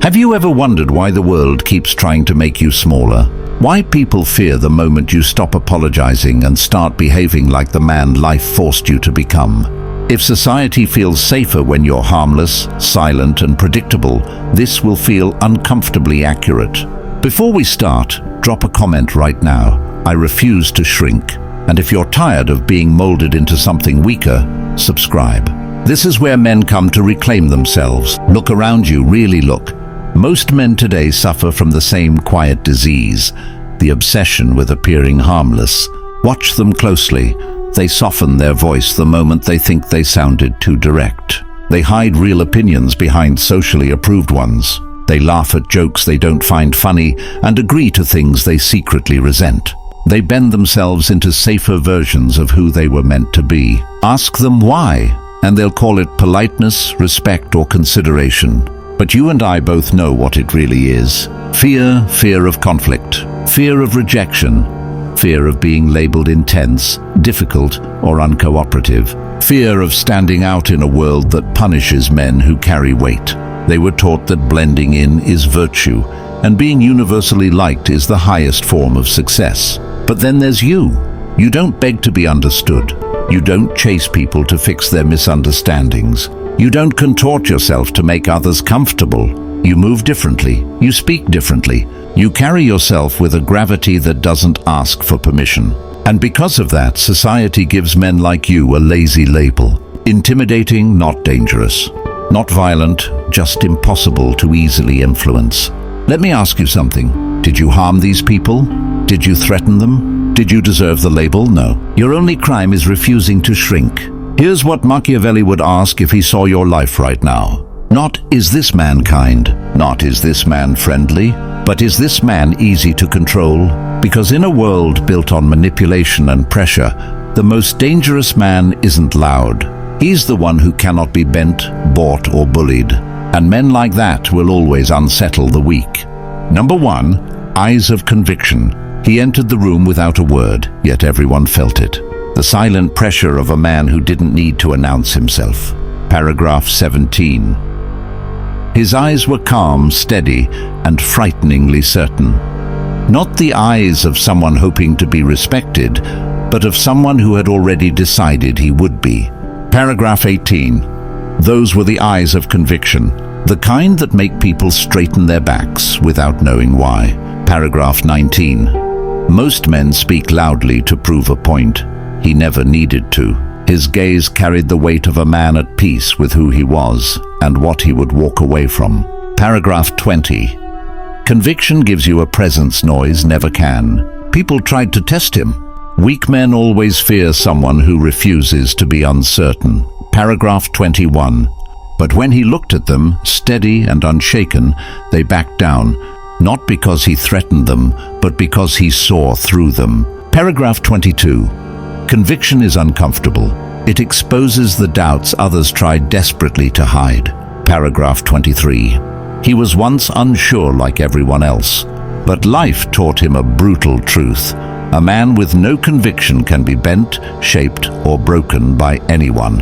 Have you ever wondered why the world keeps trying to make you smaller? Why people fear the moment you stop apologizing and start behaving like the man life forced you to become? If society feels safer when you're harmless, silent and predictable, this will feel uncomfortably accurate. Before we start, drop a comment right now. I refuse to shrink. And if you're tired of being molded into something weaker, subscribe. This is where men come to reclaim themselves. Look around you, really look. Most men today suffer from the same quiet disease, the obsession with appearing harmless. Watch them closely. They soften their voice the moment they think they sounded too direct. They hide real opinions behind socially approved ones. They laugh at jokes they don't find funny and agree to things they secretly resent. They bend themselves into safer versions of who they were meant to be. Ask them why, and they'll call it politeness, respect, or consideration. But you and I both know what it really is. Fear of conflict, fear of rejection, fear of being labeled intense, difficult, or uncooperative, fear of standing out in a world that punishes men who carry weight. They were taught that blending in is virtue, and being universally liked is the highest form of success. But then there's you. You don't beg to be understood. You don't chase people to fix their misunderstandings. You don't contort yourself to make others comfortable. You move differently. You speak differently. You carry yourself with a gravity that doesn't ask for permission. And because of that, society gives men like you a lazy label. Intimidating, not dangerous. Not violent, just impossible to easily influence. Let me ask you something. Did you harm these people? Did you threaten them? Did you deserve the label? No. Your only crime is refusing to shrink. Here's what Machiavelli would ask if he saw your life right now. Not, is this man kind? Not, is this man friendly? But is this man easy to control? Because in a world built on manipulation and pressure, the most dangerous man isn't loud. He's the one who cannot be bent, bought, or bullied. And men like that will always unsettle the weak. Number 1, eyes of conviction. He entered the room without a word, yet everyone felt it. The silent pressure of a man who didn't need to announce himself. Paragraph 17. His eyes were calm, steady, and frighteningly certain. Not the eyes of someone hoping to be respected, but of someone who had already decided he would be. Paragraph 18. Those were the eyes of conviction, the kind that make people straighten their backs without knowing why. Paragraph 19. Most men speak loudly to prove a point. He never needed to. His gaze carried the weight of a man at peace with who he was and what he would walk away from. Paragraph 20. Conviction gives you a presence noise never can. People tried to test him. Weak men always fear someone who refuses to be uncertain. Paragraph 21. But when he looked at them, steady and unshaken, they backed down, not because he threatened them, but because he saw through them. Paragraph 22. Conviction is uncomfortable. It exposes the doubts others tried desperately to hide. Paragraph 23. He was once unsure like everyone else, but life taught him a brutal truth. A man with no conviction can be bent, shaped, or broken by anyone.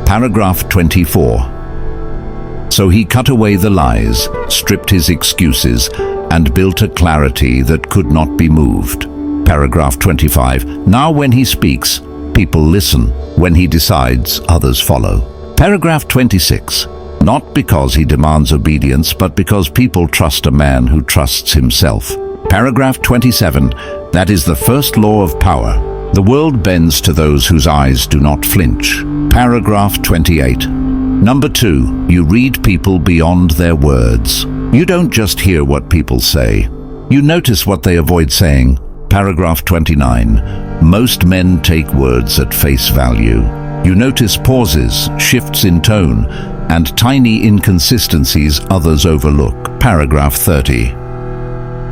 Paragraph 24. So he cut away the lies, stripped his excuses, and built a clarity that could not be moved. Paragraph 25. Now when he speaks, people listen. When he decides, others follow. Paragraph 26. Not because he demands obedience, but because people trust a man who trusts himself. Paragraph 27. That is the first law of power. The world bends to those whose eyes do not flinch. Paragraph 28. Number 2. You read people beyond their words. You don't just hear what people say. You notice what they avoid saying. Paragraph 29. Most men take words at face value. You notice pauses, shifts in tone, and tiny inconsistencies others overlook. Paragraph 30.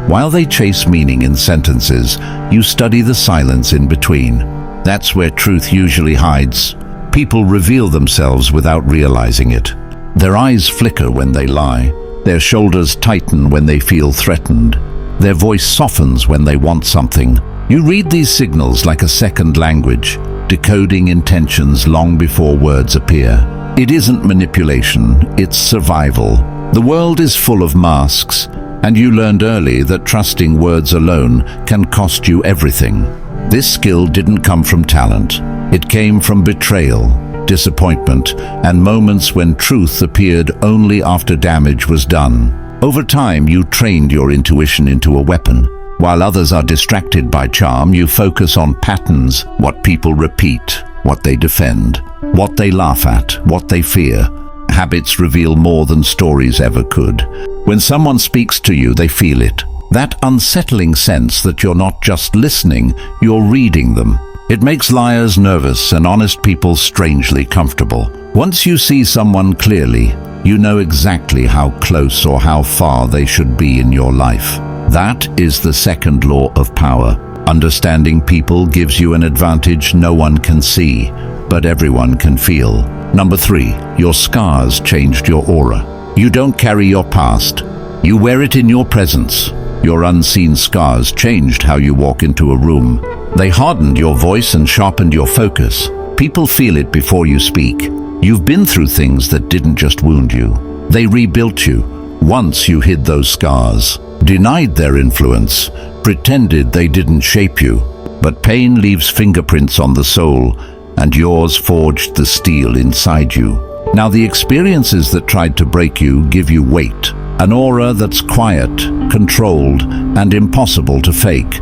While they chase meaning in sentences, you study the silence in between. That's where truth usually hides. People reveal themselves without realizing it. Their eyes flicker when they lie. Their shoulders tighten when they feel threatened. Their voice softens when they want something. You read these signals like a second language, decoding intentions long before words appear. It isn't manipulation, it's survival. The world is full of masks, and you learned early that trusting words alone can cost you everything. This skill didn't come from talent. It came from betrayal, disappointment, and moments when truth appeared only after damage was done. Over time, you trained your intuition into a weapon. While others are distracted by charm, you focus on patterns, what people repeat, what they defend, what they laugh at, what they fear. Habits reveal more than stories ever could. When someone speaks to you, they feel it. That unsettling sense that you're not just listening, you're reading them. It makes liars nervous and honest people strangely comfortable. Once you see someone clearly, you know exactly how close or how far they should be in your life. That is the second law of power. Understanding people gives you an advantage no one can see, but everyone can feel. Number 3, your scars changed your aura. You don't carry your past. You wear it in your presence. Your unseen scars changed how you walk into a room. They hardened your voice and sharpened your focus. People feel it before you speak. You've been through things that didn't just wound you. They rebuilt you. Once you hid those scars, denied their influence, pretended they didn't shape you. But pain leaves fingerprints on the soul, and yours forged the steel inside you. Now the experiences that tried to break you give you weight, an aura that's quiet, controlled, and impossible to fake.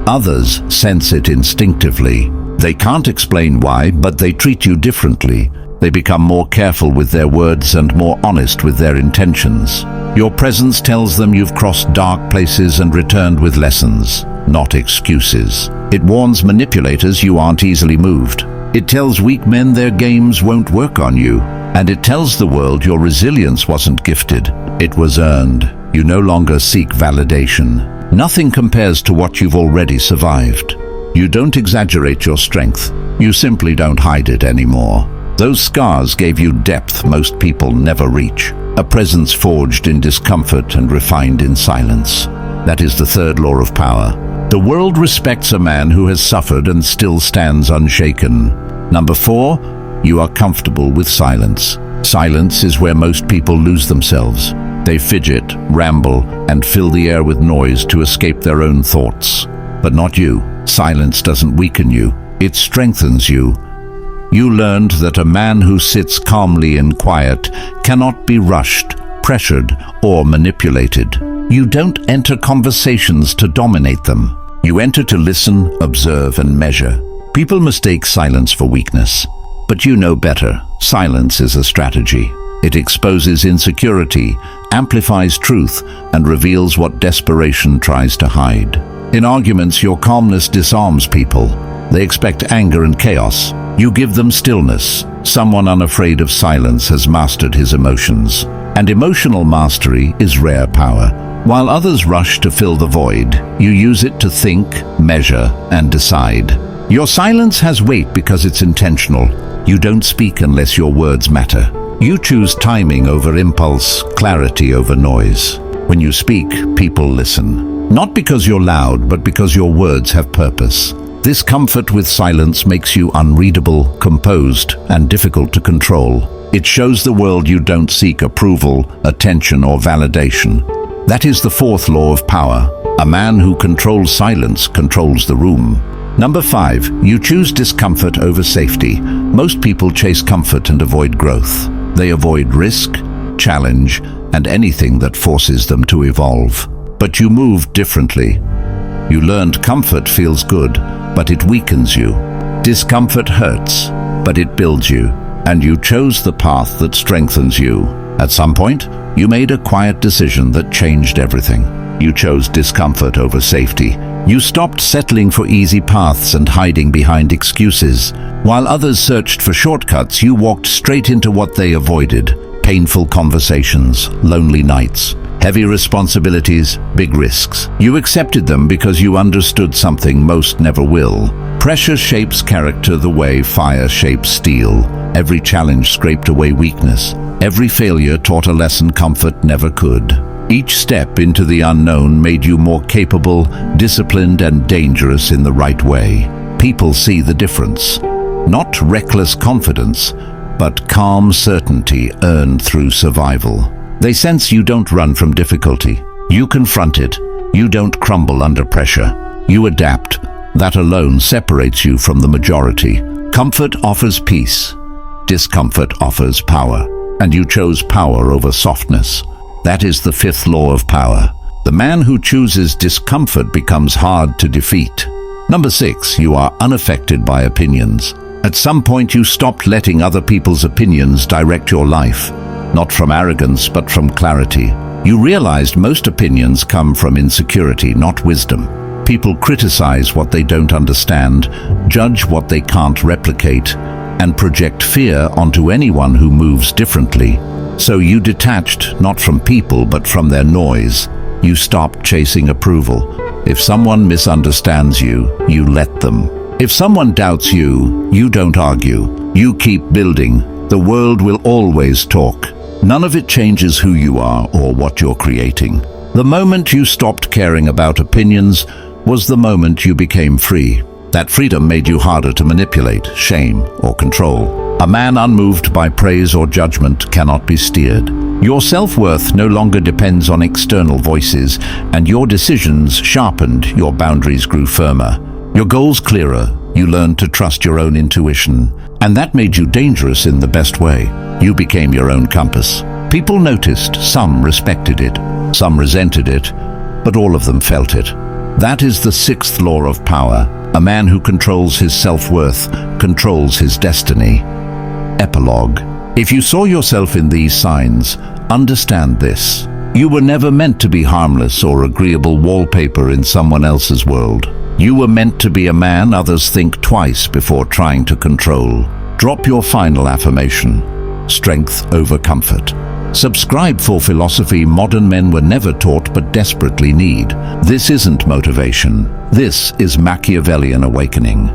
Others sense it instinctively. They can't explain why, but they treat you differently. They become more careful with their words and more honest with their intentions. Your presence tells them you've crossed dark places and returned with lessons, not excuses. It warns manipulators you aren't easily moved. It tells weak men their games won't work on you. And it tells the world your resilience wasn't gifted. It was earned. You no longer seek validation. Nothing compares to what you've already survived. You don't exaggerate your strength. You simply don't hide it anymore. Those scars gave you depth most people never reach. A presence forged in discomfort and refined in silence. That is the third law of power. The world respects a man who has suffered and still stands unshaken. Number 4, you are comfortable with silence. Silence is where most people lose themselves. They fidget, ramble, and fill the air with noise to escape their own thoughts. But not you. Silence doesn't weaken you. It strengthens you. You learned that a man who sits calmly and quiet cannot be rushed, pressured, or manipulated. You don't enter conversations to dominate them. You enter to listen, observe, and measure. People mistake silence for weakness. But you know better. Silence is a strategy. It exposes insecurity, amplifies truth, and reveals what desperation tries to hide. In arguments, your calmness disarms people. They expect anger and chaos. You give them stillness. Someone unafraid of silence has mastered his emotions. And emotional mastery is rare power. While others rush to fill the void, you use it to think, measure, and decide. Your silence has weight because it's intentional. You don't speak unless your words matter. You choose timing over impulse, clarity over noise. When you speak, people listen. Not because you're loud, but because your words have purpose. This comfort with silence makes you unreadable, composed, and difficult to control. It shows the world you don't seek approval, attention, or validation. That is the fourth law of power. A man who controls silence controls the room. Number 5, you choose discomfort over safety. Most people chase comfort and avoid growth. They avoid risk, challenge, and anything that forces them to evolve. But you move differently. You learned comfort feels good, but it weakens you. Discomfort hurts, but it builds you. And you chose the path that strengthens you. At some point, you made a quiet decision that changed everything. You chose discomfort over safety. You stopped settling for easy paths and hiding behind excuses. While others searched for shortcuts, you walked straight into what they avoided. Painful conversations, lonely nights, heavy responsibilities, big risks. You accepted them because you understood something most never will. Pressure shapes character the way fire shapes steel. Every challenge scraped away weakness. Every failure taught a lesson comfort never could. Each step into the unknown made you more capable, disciplined, and dangerous in the right way. People see the difference. Not reckless confidence, but calm certainty earned through survival. They sense you don't run from difficulty. You confront it. You don't crumble under pressure. You adapt. That alone separates you from the majority. Comfort offers peace. Discomfort offers power. And you chose power over softness. That is the fifth law of power. The man who chooses discomfort becomes hard to defeat. Number 6, you are unaffected by opinions. At some point you stopped letting other people's opinions direct your life. Not from arrogance, but from clarity. You realized most opinions come from insecurity, not wisdom. People criticize what they don't understand, judge what they can't replicate, and project fear onto anyone who moves differently. So you detached not from people but from their noise. You stopped chasing approval. If someone misunderstands you, you let them. If someone doubts you, you don't argue. You keep building. The world will always talk. None of it changes who you are or what you're creating. The moment you stopped caring about opinions was the moment you became free. That freedom made you harder to manipulate, shame, or control. A man unmoved by praise or judgment cannot be steered. Your self-worth no longer depends on external voices, and your decisions sharpened, your boundaries grew firmer. Your goals clearer, you learned to trust your own intuition, and that made you dangerous in the best way. You became your own compass. People noticed, some respected it, some resented it, but all of them felt it. That is the sixth law of power. A man who controls his self-worth controls his destiny. Epilogue. If you saw yourself in these signs, understand this. You were never meant to be harmless or agreeable wallpaper in someone else's world. You were meant to be a man others think twice before trying to control. Drop your final affirmation. Strength over comfort. Subscribe for philosophy modern men were never taught but desperately need. This isn't motivation. This is Machiavellian awakening.